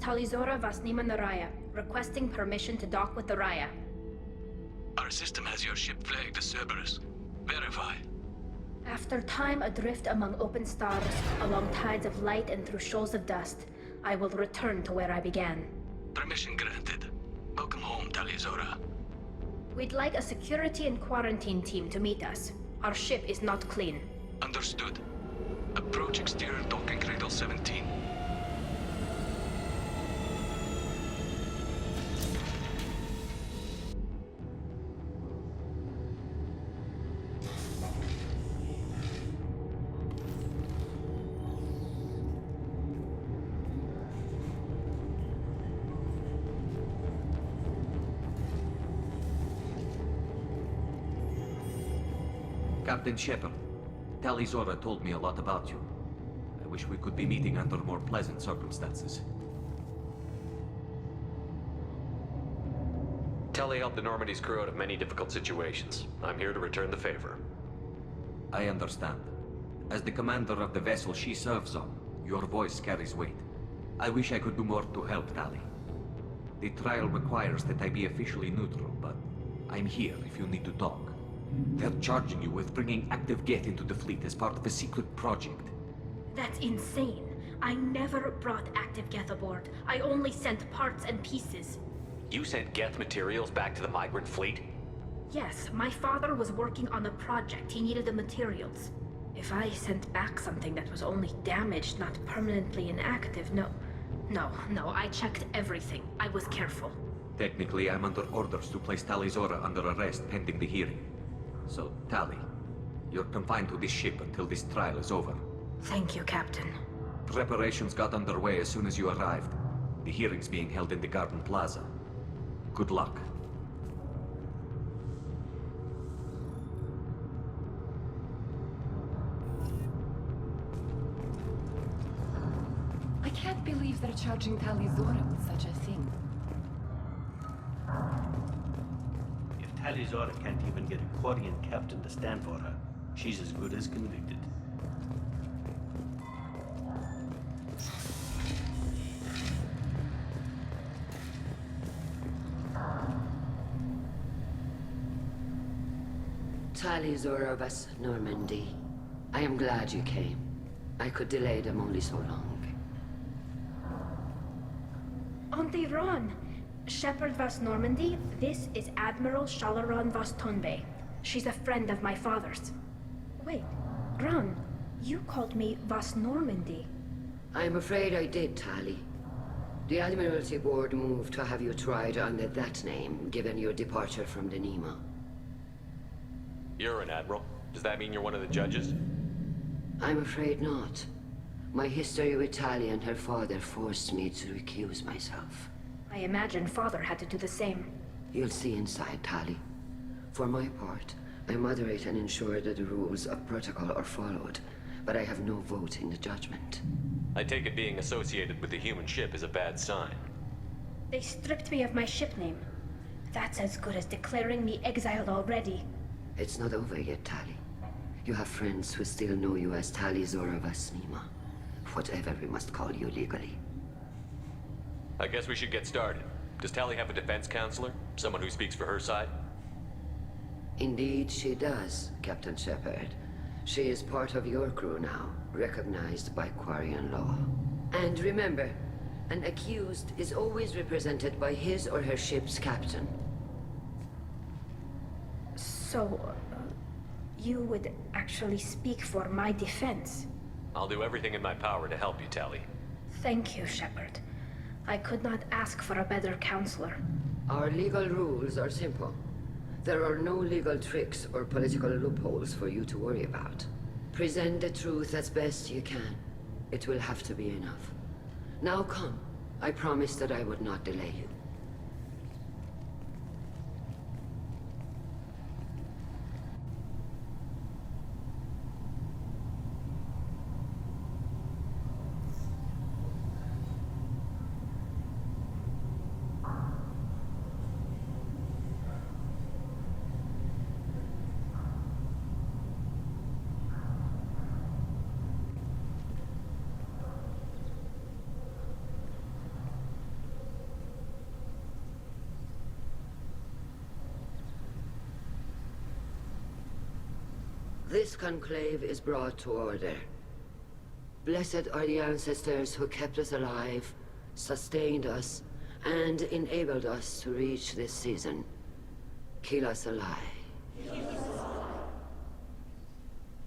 Talizora Vasnima Naraya, requesting permission to dock with the Raya. Our system has your ship flagged as Cerberus. Verify. After time adrift among open stars, along tides of light and through shoals of dust, I will return to where I began. Permission granted. Welcome home, Talizora. We'd like a security and quarantine team to meet us. Our ship is not clean. Understood. Approach exterior docking cradle 17. Captain Shepard, Talizora told me a lot about you. I wish we could be meeting under more pleasant circumstances. Tali helped the Normandy's crew out of many difficult situations. I'm here to return the favor. I understand. As the commander of the vessel she serves on, your voice carries weight. I wish I could do more to help Tali. The trial requires that I be officially neutral, but I'm here if you need to talk. They're charging you with bringing active Geth into the fleet as part of a secret project. That's insane. I never brought active Geth aboard. I only sent parts and pieces. You sent Geth materials back to the migrant fleet? Yes, my father was working on a project. He needed the materials. If I sent back something that was only damaged, not permanently inactive, no, I checked everything. I was careful. Technically, I'm under orders to place Talizora under arrest pending the hearing. So, Tali, you're confined to this ship until this trial is over. Thank you, Captain. Preparations got underway as soon as you arrived. The hearing's being held in the Garden Plaza. Good luck. I can't believe they're charging Talizora with such a thing. If Talizora can't even get a Quarian captain to stand for her, she's as good as convicted. Talizora of us, Normandy. I am glad you came. I could delay them only so long. Auntie Ron! Shepard Vas Normandy, this is Admiral Shalaron Vas Tonbe. She's a friend of my father's. Wait, Ron, you called me Vas Normandy. I'm afraid I did, Tali. The Admiralty Board moved to have you tried under that name, given your departure from the Nima. You're an admiral. Does that mean you're one of the judges? I'm afraid not. My history with Tali and her father forced me to recuse myself. I imagine father had to do the same. You'll see inside, Tali. For my part, I moderate and ensure that the rules of protocol are followed, but I have no vote in the judgment. I take it being associated with the human ship is a bad sign. They stripped me of my ship name. That's as good as declaring me exiled already. It's not over yet, Tali. You have friends who still know you as Talizora Vasnima. Whatever we must call you legally. I guess we should get started. Does Tali have a defense counselor? Someone who speaks for her side? Indeed she does, Captain Shepard. She is part of your crew now, recognized by Quarian law. And remember, an accused is always represented by his or her ship's captain. So, you would actually speak for my defense? I'll do everything in my power to help you, Tali. Thank you, Shepard. I could not ask for a better counselor. Our legal rules are simple. There are no legal tricks or political loopholes for you to worry about. Present the truth as best you can. It will have to be enough. Now come. I promised that I would not delay you. This conclave is brought to order. Blessed are the ancestors who kept us alive, sustained us, and enabled us to reach this season. Keep us alive.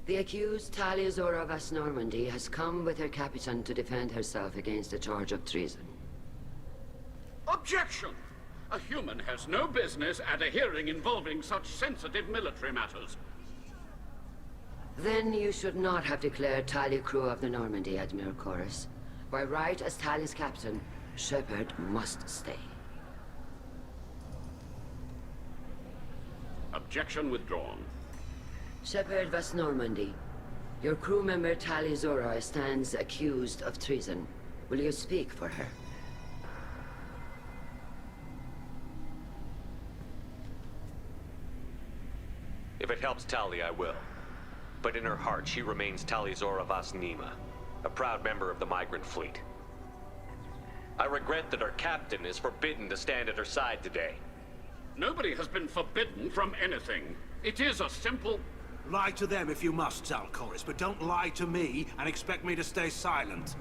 The accused Tali Zora Vas Normandy has come with her captain to defend herself against a charge of treason. Objection! A human has no business at a hearing involving such sensitive military matters. Then you should not have declared Tali crew of the Normandy, Admiral Chorus. By right as Tali's captain, Shepard must stay. Objection withdrawn. Shepard Vas Normandy, your crew member Tali Zora stands accused of treason. Will you speak for her? If it helps Tali, I will. But in her heart, she remains Tali Zora Vas Nima, a proud member of the migrant fleet. I regret that her captain is forbidden to stand at her side today. Nobody has been forbidden from anything. It is a simple... Lie to them if you must, Zalcoris, but don't lie to me and expect me to stay silent.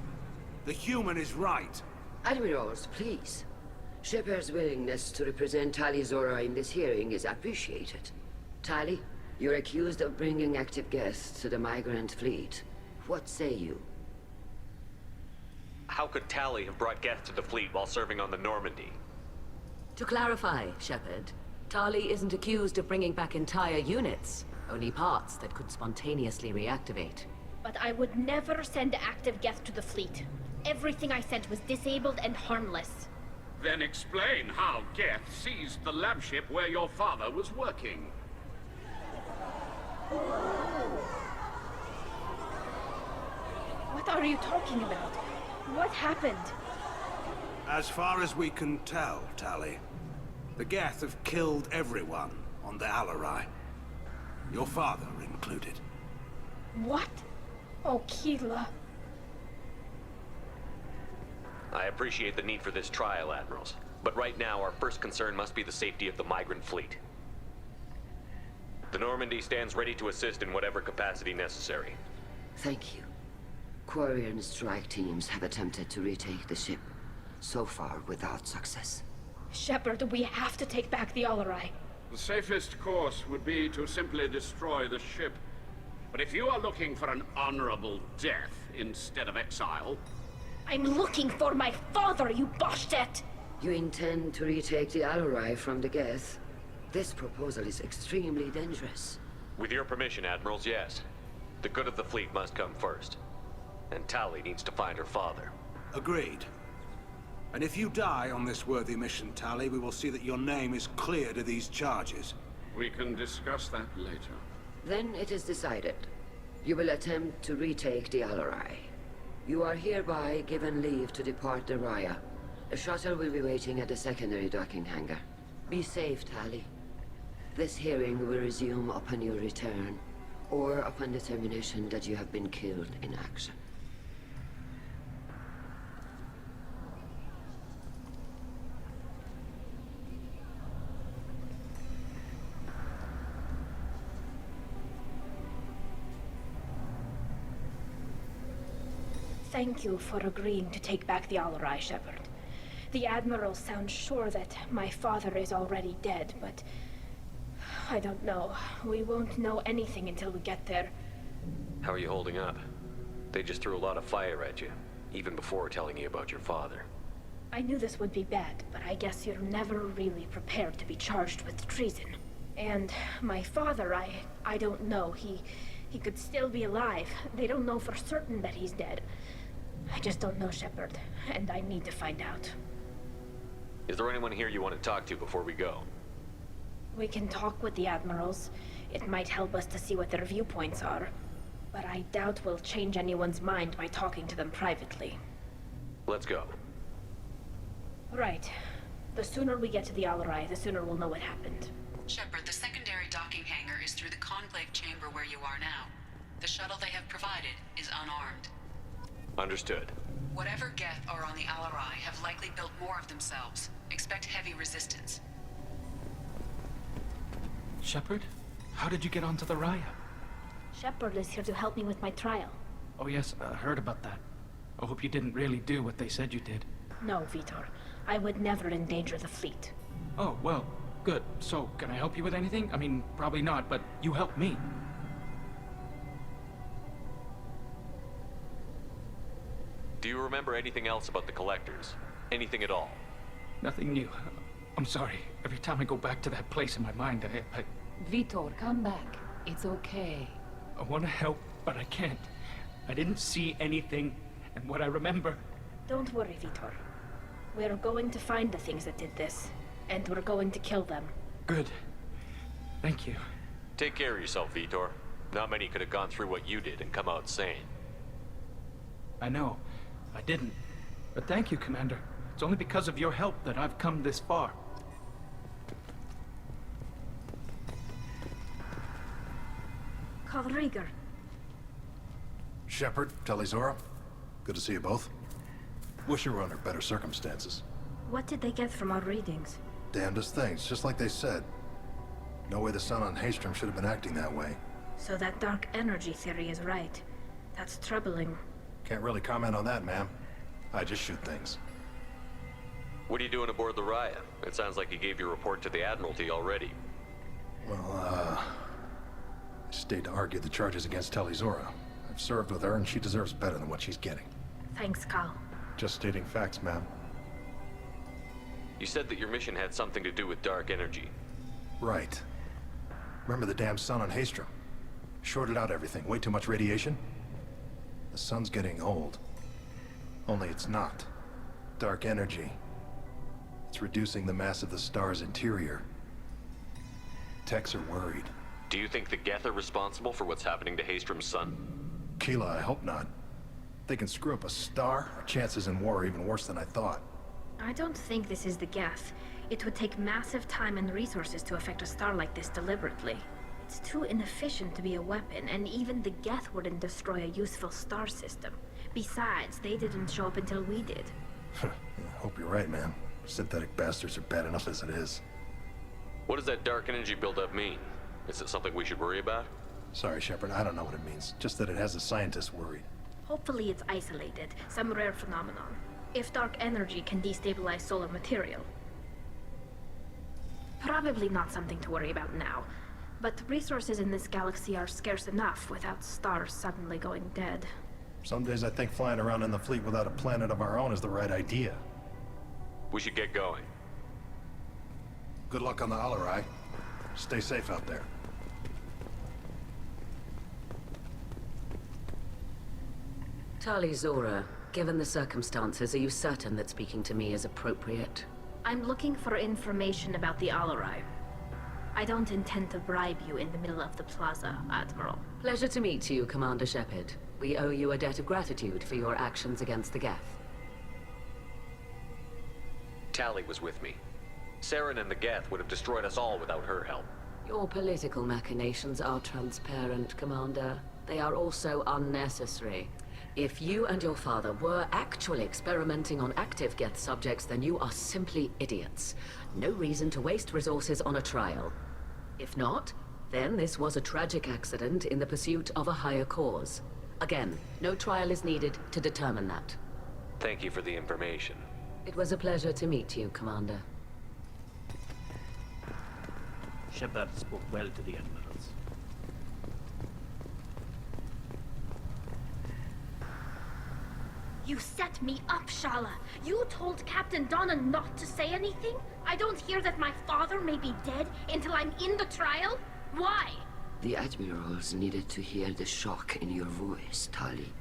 The human is right. Admirals, please. Shepard's willingness to represent Tali Zora in this hearing is appreciated. Tali, you're accused of bringing active guests to the migrant fleet. What say you? How could Tali have brought guests to the fleet while serving on the Normandy? To clarify, Shepard, Tali isn't accused of bringing back entire units, only parts that could spontaneously reactivate. But I would never send active guests to the fleet. Everything I sent was disabled and harmless. Then explain how Geth seized the lab ship where your father was working. What are you talking about? What happened? As far as we can tell, Tali, the Geth have killed everyone on the Alarai. Your father included. What? Oh, Keela. I appreciate the need for this trial, Admirals. But right now, our first concern must be the safety of the migrant fleet. The Normandy stands ready to assist in whatever capacity necessary. Thank you. Quarian strike teams have attempted to retake the ship, so far without success. Shepard, we have to take back the Alarai. The safest course would be to simply destroy the ship. But if you are looking for an honorable death instead of exile... I'm looking for my father, you bastet! You intend to retake the Alarai from the Geth? This proposal is extremely dangerous. With your permission, Admirals, yes. The good of the fleet must come first. And Tali needs to find her father. Agreed. And if you die on this worthy mission, Tali, we will see that your name is cleared of these charges. We can discuss that later. Then it is decided. You will attempt to retake the Alarai. You are hereby given leave to depart the Raya. A shuttle will be waiting at the secondary docking hangar. Be safe, Tali. This hearing will resume upon your return, or upon determination that you have been killed in action. Thank you for agreeing to take back the Alarai, Shepard. The Admiral sounds sure that my father is already dead, but... I don't know. We won't know anything until we get there. How are you holding up? They just threw a lot of fire at you, even before telling you about your father. I knew this would be bad, but I guess you're never really prepared to be charged with treason. And my father, I don't know. He could still be alive. They don't know for certain that he's dead. I just don't know, Shepard, and I need to find out. Is there anyone here you want to talk to before we go? We can talk with the Admirals. It might help us to see what their viewpoints are. But I doubt we'll change anyone's mind by talking to them privately. Let's go. Right. The sooner we get to the Alarai, the sooner we'll know what happened. Shepard, the secondary docking hangar is through the conclave chamber where you are now. The shuttle they have provided is unarmed. Understood. Whatever Geth are on the Alarai have likely built more of themselves. Expect heavy resistance. Shepard, how did you get onto the Raya? Shepard is here to help me with my trial. Oh yes, I heard about that. I hope you didn't really do what they said you did. No, Vitor. I would never endanger the fleet. Oh, well, good. So, can I help you with anything? I mean, probably not, but you helped me. Do you remember anything else about the Collectors? Anything at all? Nothing new. I'm sorry. Every time I go back to that place in my mind, I Vitor, come back. It's okay. want to help, but I can't. I didn't see anything, and what I remember... Don't worry, Vitor. We're going to find the things that did this, and we're going to kill them. Good. Thank you. Take care of yourself, Vitor. Not many could have gone through what you did and come out sane. I know. I didn't. But thank you, Commander. It's only because of your help that I've come this far. Carl Rieger. Shepard, Tali-Zora, good to see you both. Wish you were under better circumstances. What did they get from our readings? Damnedest things, just like they said. No way the sun on Haystrom should have been acting that way. So that dark energy theory is right. That's troubling. Can't really comment on that, ma'am. I just shoot things. What are you doing aboard the Raya? It sounds like you gave your report to the Admiralty already. Well, I stayed to argue the charges against Tali-Zora. I've served with her, and she deserves better than what she's getting. Thanks, Carl. Just stating facts, ma'am. You said that your mission had something to do with dark energy. Right. Remember the damn sun on Haystrom? Shorted out everything. Way too much radiation? The sun's getting old. Only it's not. Dark energy. It's reducing the mass of the star's interior. Techs are worried. Do you think the Geth are responsible for what's happening to Haystrom's sun? Keela, I hope not. If they can screw up a star, our chances in war are even worse than I thought. I don't think this is the Geth. It would take massive time and resources to affect a star like this deliberately. It's too inefficient to be a weapon, and even the Geth wouldn't destroy a useful star system. Besides, they didn't show up until we did. I hope you're right, man. Synthetic bastards are bad enough as it is. What does that dark energy buildup mean? Is it something we should worry about? Sorry, Shepard, I don't know what it means. Just that it has the scientists worried. Hopefully it's isolated, some rare phenomenon. If dark energy can destabilize solar material. Probably not something to worry about now. But resources in this galaxy are scarce enough without stars suddenly going dead. Some days I think flying around in the fleet without a planet of our own is the right idea. We should get going. Good luck on the Alarai. Stay safe out there. Tali-Zora, given the circumstances, are you certain that speaking to me is appropriate? I'm looking for information about the Alarai. I don't intend to bribe you in the middle of the plaza, Admiral. Pleasure to meet you, Commander Shepard. We owe you a debt of gratitude for your actions against the Geth. Tali was with me. Saren and the Geth would have destroyed us all without her help. Your political machinations are transparent, Commander. They are also unnecessary. If you and your father were actually experimenting on active Geth subjects, then you are simply idiots. No reason to waste resources on a trial. If not, then this was a tragic accident in the pursuit of a higher cause. Again, no trial is needed to determine that. Thank you for the information. It was a pleasure to meet you, Commander. Shepard spoke well to the admirals. You set me up, Shala. You told Captain Donna not to say anything? I don't hear that my father may be dead until I'm in the trial? Why? The admirals needed to hear the shock in your voice, Tali.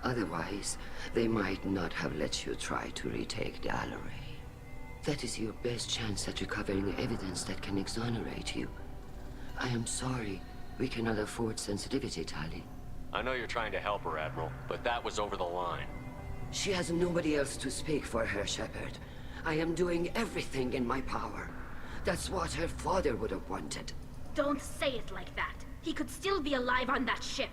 Otherwise, they might not have let you try to retake the Alarai. That is your best chance at recovering evidence that can exonerate you. I am sorry. We cannot afford sensitivity, Tali. I know you're trying to help her, Admiral, but that was over the line. She has nobody else to speak for her, Shepard. I am doing everything in my power. That's what her father would have wanted. Don't say it like that. He could still be alive on that ship.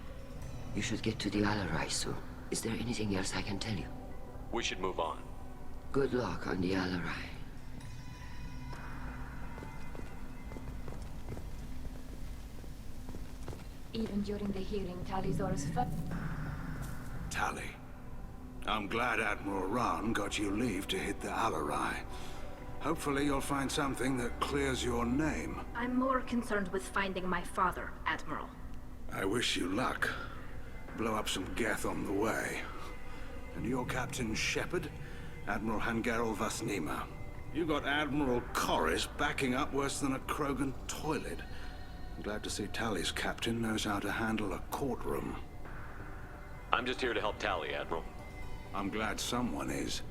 You should get to the Alarai soon. Is there anything else I can tell you? We should move on. Good luck on the Alarai. Even during the hearing, Tali's Zora's Tali. I'm glad Admiral Rahn got you leave to hit the Alarai. Hopefully you'll find something that clears your name. I'm more concerned with finding my father, Admiral. I wish you luck. Blow up some Geth on the way. And your Captain Shepard? Admiral Hangarel Vasnima. You got Admiral Corris backing up worse than a Krogan toilet. I'm glad to see Tali's captain knows how to handle a courtroom. I'm just here to help Tali, Admiral. I'm glad someone is.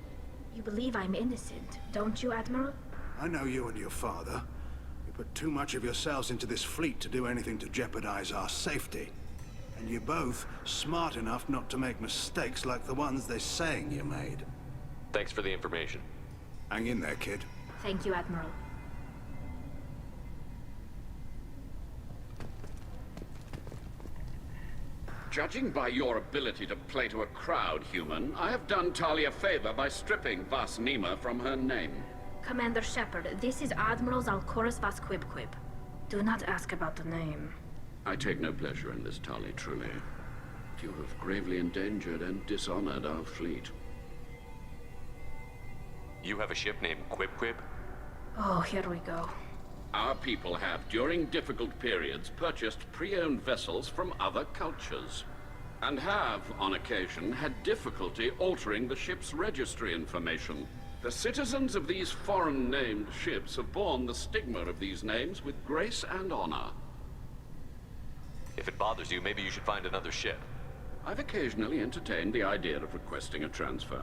You believe I'm innocent, don't you, Admiral? I know you and your father. You put too much of yourselves into this fleet to do anything to jeopardize our safety. And you're both smart enough not to make mistakes like the ones they're saying you made. Thanks for the information. Hang in there, kid. Thank you, Admiral. Judging by your ability to play to a crowd, human, I have done Tali a favor by stripping Vasnima from her name. Commander Shepard, this is Admiral Zalkoris Vasquibquib. Do not ask about the name. I take no pleasure in this, Tali, truly. You have gravely endangered and dishonored our fleet. You have a ship named Quib? Oh, here we go. Our people have, during difficult periods, purchased pre-owned vessels from other cultures, and have, on occasion, had difficulty altering the ship's registry information. The citizens of these foreign-named ships have borne the stigma of these names with grace and honor. If it bothers you, maybe you should find another ship. I've occasionally entertained the idea of requesting a transfer.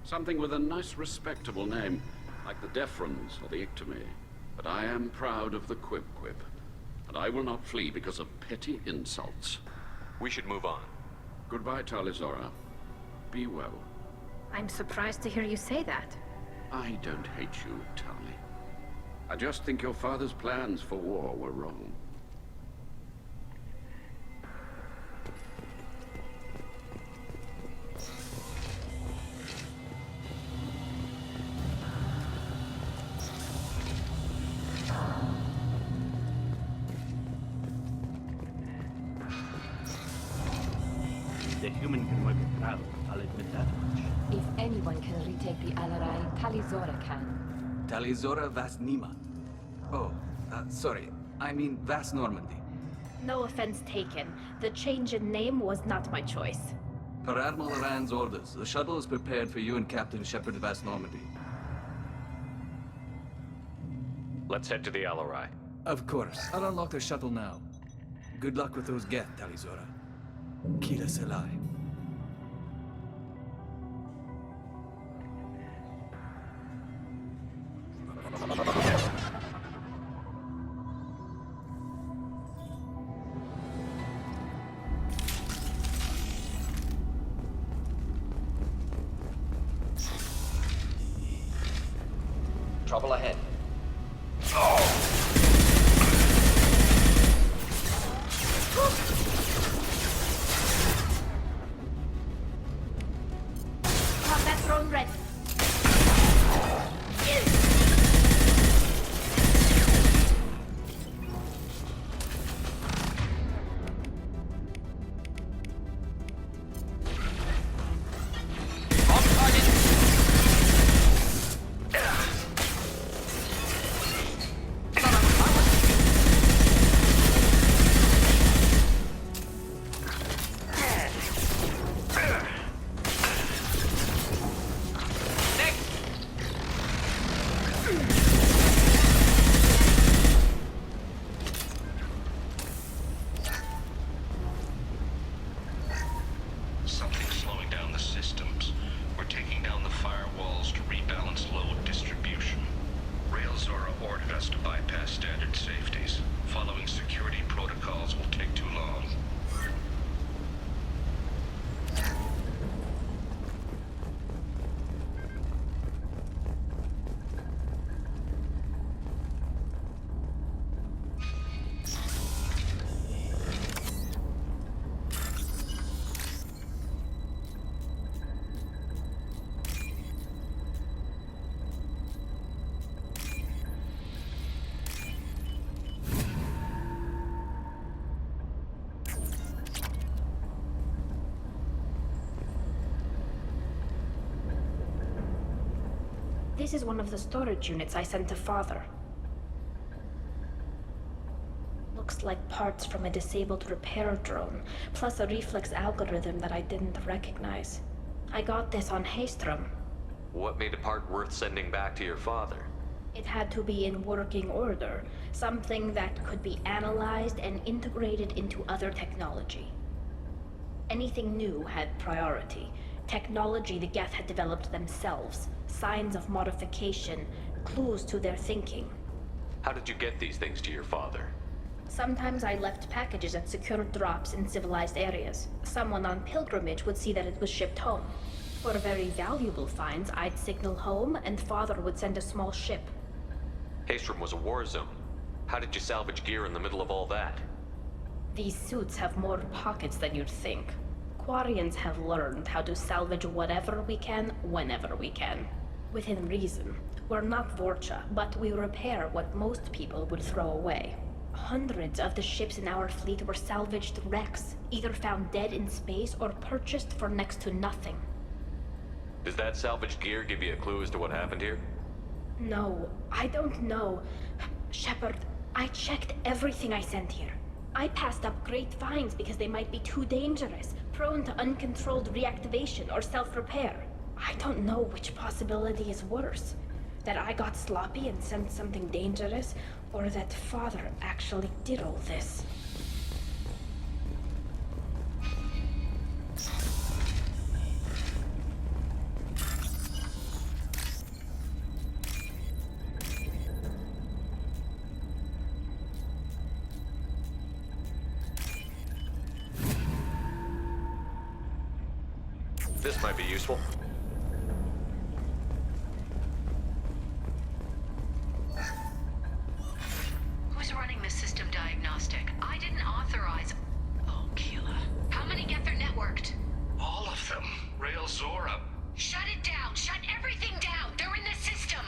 Something with a nice, respectable name, like the Defrons or the Ictomy. But I am proud of the Quib, and I will not flee because of petty insults. We should move on. Goodbye, Tali Zora. Be well. I'm surprised to hear you say that. I don't hate you, Tali. I just think your father's plans for war were wrong. The human can wipe it proud, I'll admit that much. If anyone can retake the Alarai, Tali Zora can. Tali Zora Vasnima. Oh, sorry. I mean Vas Normandy. No offense taken. The change in name was not my choice. Per Admiral Rand's orders, the shuttle is prepared for you and Captain Shepard Vas Normandy. Let's head to the Alarai. Of course. I'll unlock the shuttle now. Good luck with those Geth, Tali Zora. Keep us alive. Trouble ahead. Combat drone ready. This is one of the storage units I sent to Father. Looks like parts from a disabled repair drone, plus a reflex algorithm that I didn't recognize. I got this on Haystrom. What made a part worth sending back to your father? It had to be in working order, something that could be analyzed and integrated into other technology. Anything new had priority. Technology the Geth had developed themselves, signs of modification, clues to their thinking. How did you get these things to your father? Sometimes I left packages at secure drops in civilized areas. Someone on pilgrimage would see that it was shipped home. For very valuable finds, I'd signal home, and Father would send a small ship. Haystrom was a war zone. How did you salvage gear in the middle of all that? These suits have more pockets than you'd think. Quarians have learned how to salvage whatever we can, whenever we can. Within reason. We're not Vorcha, but we repair what most people would throw away. Hundreds of the ships in our fleet were salvaged wrecks, either found dead in space or purchased for next to nothing. Does that salvaged gear give you a clue as to what happened here? No, I don't know. Shepard, I checked everything I sent here. I passed up great finds because they might be too dangerous, prone to uncontrolled reactivation or self-repair. I don't know which possibility is worse. That I got sloppy and sent something dangerous, or that Father actually did all this. This might be useful. Who's running the system diagnostic? I didn't authorize... Oh, Keela. How many get their networked? All of them. Rail Zora. Shut it down! Shut everything down! They're in the system!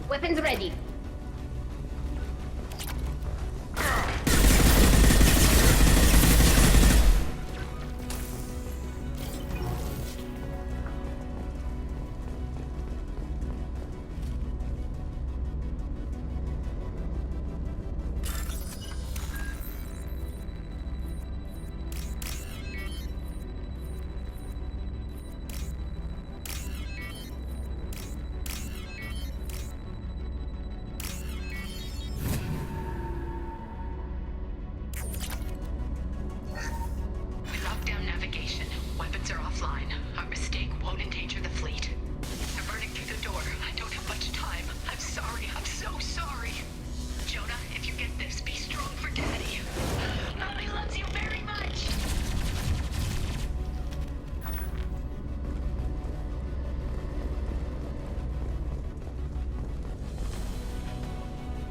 Weapons ready.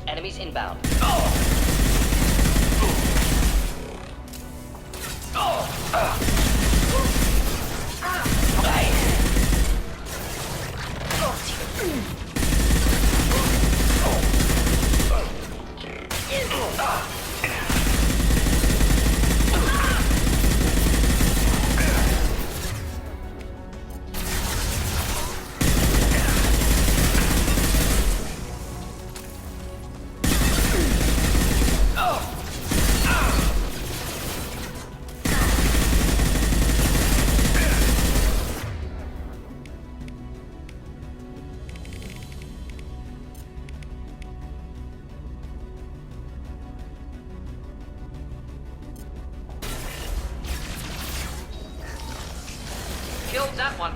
Enemies inbound. Killed that one.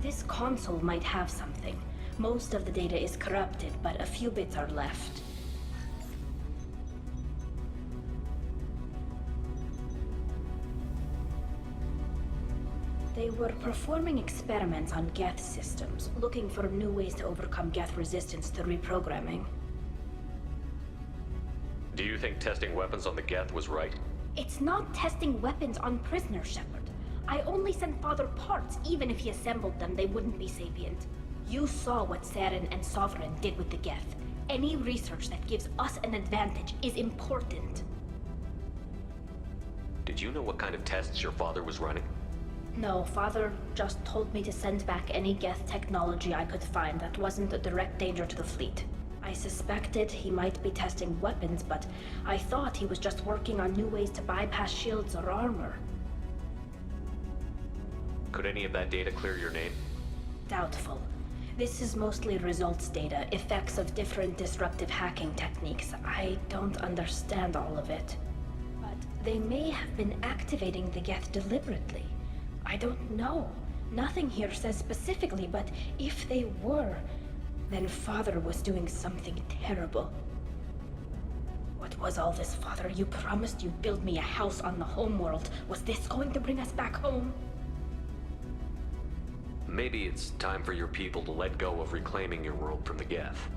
This console might have something. Most of the data is corrupted, but a few bits are left. They were performing experiments on Geth systems, looking for new ways to overcome Geth resistance to reprogramming. Do you think testing weapons on the Geth was right? It's not testing weapons on prisoners, Shepard. I only sent Father parts. Even if he assembled them, they wouldn't be sapient. You saw what Saren and Sovereign did with the Geth. Any research that gives us an advantage is important. Did you know what kind of tests your father was running? No, Father just told me to send back any Geth technology I could find that wasn't a direct danger to the fleet. I suspected he might be testing weapons, but I thought he was just working on new ways to bypass shields or armor. Could any of that data clear your name? Doubtful. This is mostly results data, effects of different disruptive hacking techniques. I don't understand all of it. But they may have been activating the Geth deliberately. I don't know. Nothing here says specifically, but if they were, then Father was doing something terrible. What was all this, Father? You promised you'd build me a house on the homeworld. Was this going to bring us back home? Maybe it's time for your people to let go of reclaiming your world from the Geth.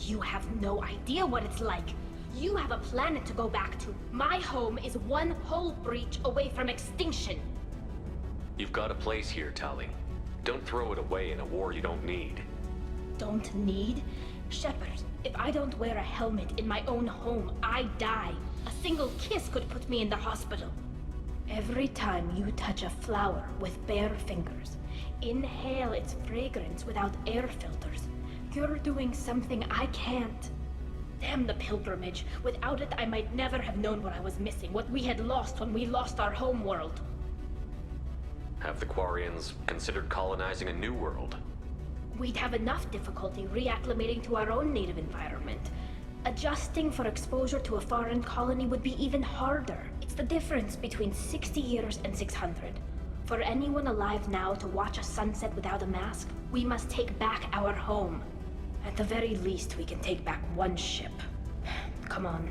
You have no idea what it's like. You have a planet to go back to. My home is one hull breach away from extinction. You've got a place here, Tali. Don't throw it away in a war you don't need. Don't need? Shepard, if I don't wear a helmet in my own home, I die. A single kiss could put me in the hospital. Every time you touch a flower with bare fingers, inhale its fragrance without air filters, you're doing something I can't. Damn the pilgrimage. Without it, I might never have known what I was missing, what we had lost when we lost our home world. Have the Quarians considered colonizing a new world? We'd have enough difficulty reacclimating to our own native environment. Adjusting for exposure to a foreign colony would be even harder. It's the difference between 60 years and 600. For anyone alive now to watch a sunset without a mask, we must take back our home. At the very least, we can take back one ship. Come on.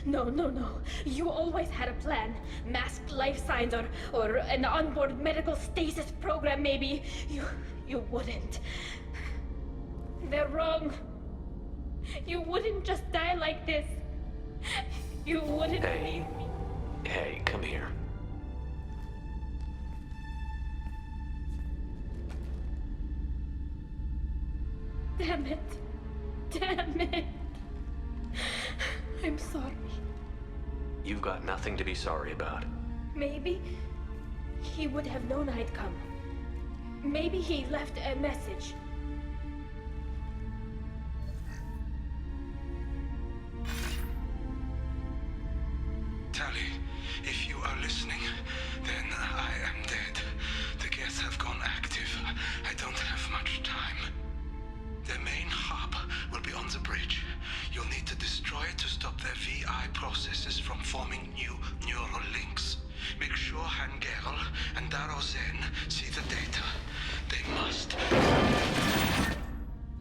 No. You always had a plan. Masked life signs or an onboard medical stasis program, maybe. You wouldn't. They're wrong. You wouldn't just die like this. You wouldn't leave me. Hey, come here. Damn it. I'm sorry. You've got nothing to be sorry about. Maybe he would have known I'd come. Maybe he left a message.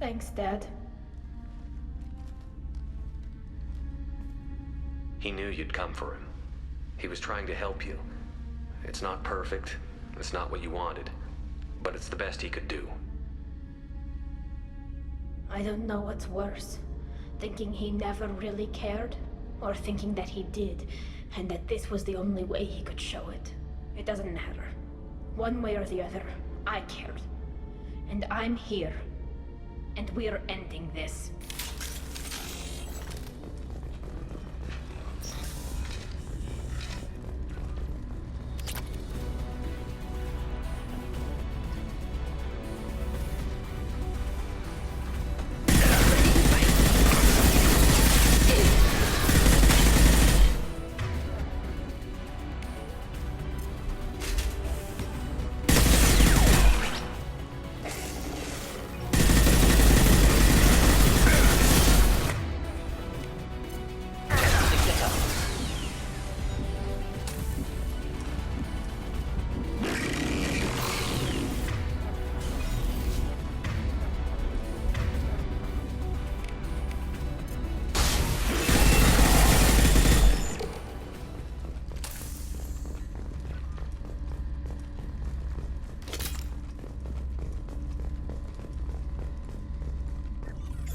Thanks, Dad. He knew you'd come for him. He was trying to help you. It's not perfect. It's not what you wanted. But it's the best he could do. I don't know what's worse. Thinking he never really cared, or thinking that he did, and that this was the only way he could show it. It doesn't matter. One way or the other, I cared. And I'm here. And we're ending this.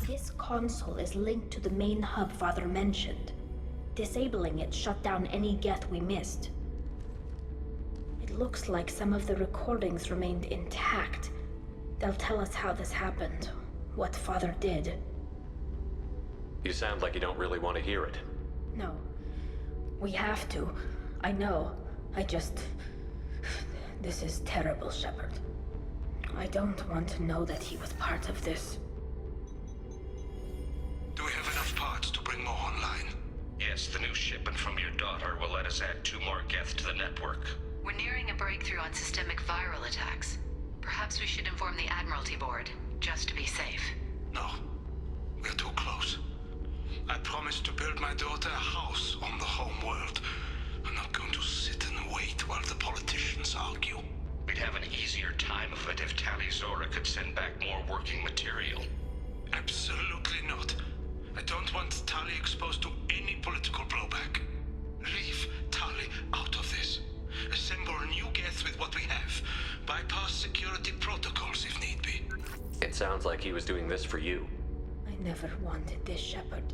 This console is linked to the main hub Father mentioned. Disabling it shut down any Geth we missed. It looks like some of the recordings remained intact. They'll tell us how this happened, what Father did. You sound like you don't really want to hear it. No. We have to. I know. This is terrible, Shepard. I don't want to know that he was part of this. Do we have enough parts to bring more online? Yes, the new shipment from your daughter will let us add 2 more Geth to the network. We're nearing a breakthrough on systemic viral attacks. Perhaps we should inform the Admiralty Board, just to be safe. No. We're too close. I promised to build my daughter a house on the home world. I'm not going to sit and wait while the politicians argue. We'd have an easier time of it if Tali Zora could send back more working material. Absolutely not. I don't want Tali exposed to any political blowback. Leave Tali out of this. Assemble new Geth with what we have. Bypass security protocols if need be. It sounds like he was doing this for you. I never wanted this, Shepard.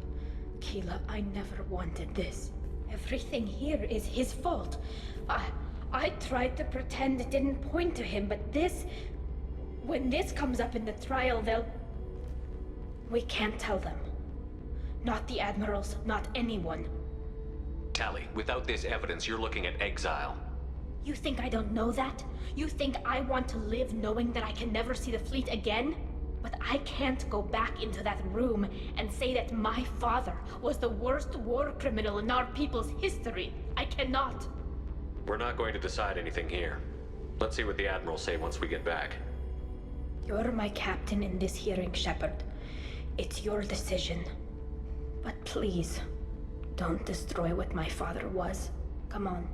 Keela, I never wanted this. Everything here is his fault. I tried to pretend it didn't point to him, but this... When this comes up in the trial, they'll... We can't tell them. Not the Admirals, not anyone. Tali, without this evidence, you're looking at exile. You think I don't know that? You think I want to live knowing that I can never see the fleet again? But I can't go back into that room and say that my father was the worst war criminal in our people's history. I cannot. We're not going to decide anything here. Let's see what the Admirals say once we get back. You're my captain in this hearing, Shepard. It's your decision. But please, don't destroy what my father was. Come on.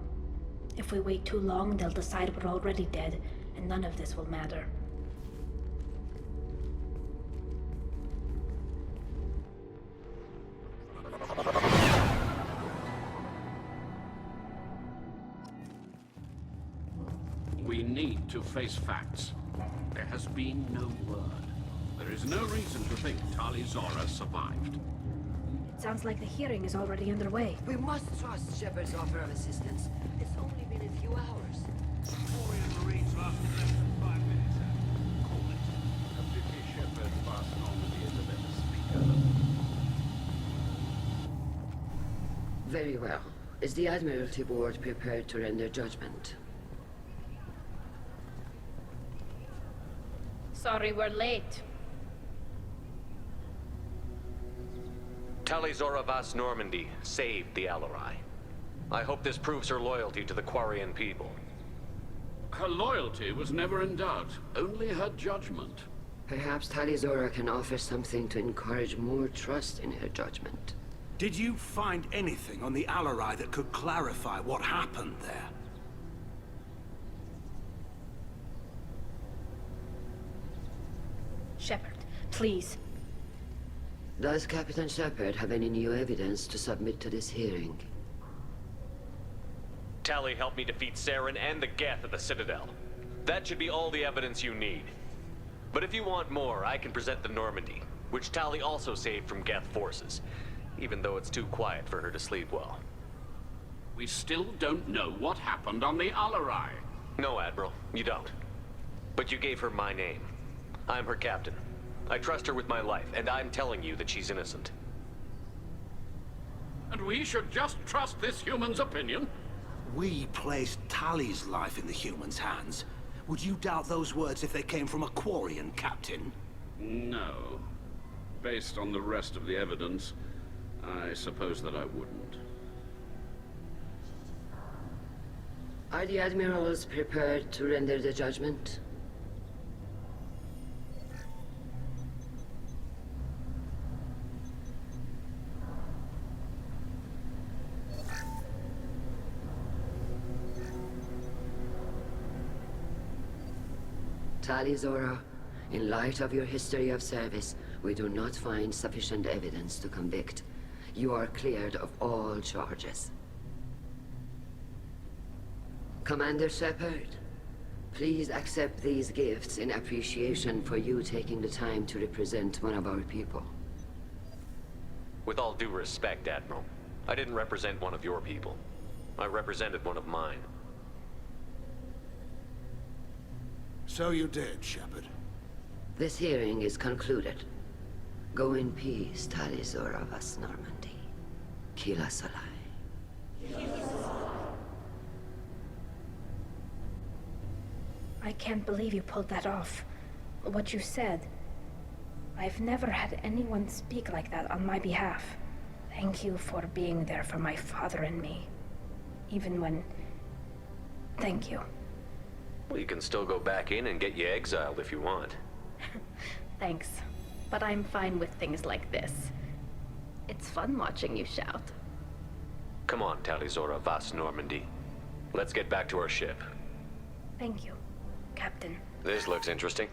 If we wait too long, they'll decide we're already dead, and none of this will matter. We need to face facts. There has been no word. There is no reason to think Tali Zora survived. It sounds like the hearing is already underway. We must trust Shepard's offer of assistance. It's only been a few hours. Marines lasted less than 5 minutes. Call it. A pity Shepard passed on to be a better speaker. Very well. Is the Admiralty Board prepared to render judgment? Sorry we're late. Tali Zora Vas Normandy saved the Alarai. I hope this proves her loyalty to the Quarian people. Her loyalty was never in doubt, only her judgment. Perhaps Tali Zora can offer something to encourage more trust in her judgment. Did you find anything on the Alarai that could clarify what happened there? Shepard, please. Does Captain Shepard have any new evidence to submit to this hearing? Tali helped me defeat Saren and the Geth at the Citadel. That should be all the evidence you need. But if you want more, I can present the Normandy, which Tali also saved from Geth forces, even though it's too quiet for her to sleep well. We still don't know what happened on the Alarai. No, Admiral, you don't. But you gave her my name. I'm her captain. I trust her with my life, and I'm telling you that she's innocent. And we should just trust this human's opinion? We placed Tali's life in the human's hands. Would you doubt those words if they came from a Quarian, Captain? No. Based on the rest of the evidence, I suppose that I wouldn't. Are the admirals prepared to render the judgment? Tali Zora, in light of your history of service, we do not find sufficient evidence to convict. You are cleared of all charges. Commander Shepard, please accept these gifts in appreciation for you taking the time to represent one of our people. With all due respect, Admiral, I didn't represent one of your people. I represented one of mine. So you did, Shepard. This hearing is concluded. Go in peace, Tali Zora vas Normandy. Kila Salai. I can't believe you pulled that off. What you said. I've never had anyone speak like that on my behalf. Thank you for being there for my father and me. Even when... Thank you. Well, you can still go back in and get you exiled if you want. Thanks. But I'm fine with things like this. It's fun watching you shout. Come on, Tali Zora vas Normandy. Let's get back to our ship. Thank you, Captain. This looks interesting.